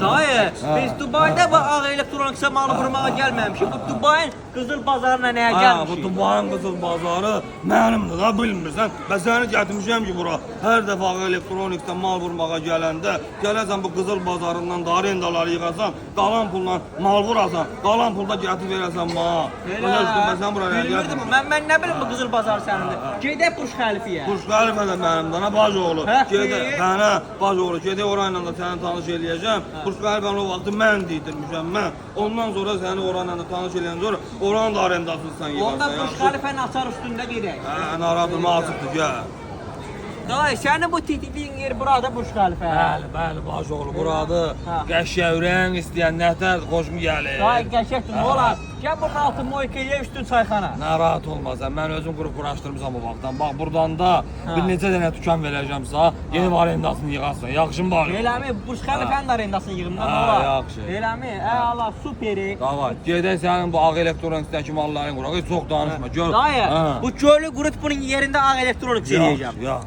Dayı, biz Dubayda bu ağ elektroniksə malı vurmağa gəlməmişik. Bu Dubayın qızıl bazarına nəyə Ha, bu gəlmişik? Dubayın qızıl bazarı mənimdir da, bilmirsən. Mən səni gətirmişəm ki bura. Hər dəfə elektronikdən mal vurmağa gələndə gələsən bu qızıl bazarından da arendaları yığasan, qalan pulla mal vurasan, qalan pulda gətirib verəsən mənə. Mən buraya Bilmirdim, mən nə bilim bu qızıl bazar sənindir. Gedək Burj Xəlifəyə. Burj Xəlifə də mənimdir, ana bacıoğlu. Hə, Gedək, hə, bacıoğlu, gedək orayla da səni tanış eləyəcəm. Burj Xəlifəni o vaxtı mən deydirmişəm mən. Ondan sonra səni orayla da tanış eləyəndən sonra oranın da arendasını sən yığarsan. Ondan Burj Xəlifənin açar üstündə gedək. Hə, narahatım açıqdır, gəl. Dayı, sənin bu titikliyin yeri burada Burj Xəlifə. Bəli, bacıoğlu, buradır. Hə. Qəşəng ürəyin istəyən nətər xoşum gəlir. Dayı, qəşəkdir, nə olar? Gəl bunun altı moykaya üstün çayxana. Narahat olmasan, mən özüm qrup quraşdırmışam bu vaxtdan. Bax, buradan da bir neçə dənə dükan verəcəm sənə. Gedib arendasını yığarsan, yaxşın var. Eləmi? Burj Xəlifənin də arendasını yığımdan nə Hə, olar? yaxşı. Eləmi? Allah, superi. Davay, gedək sənin bu ağ elektronikdəki malların quraq. Heç çox danışma, gör. Dayı, Hə. bu gölü qurut bunun yerində ağ elektronik eləyəcəm. Yox.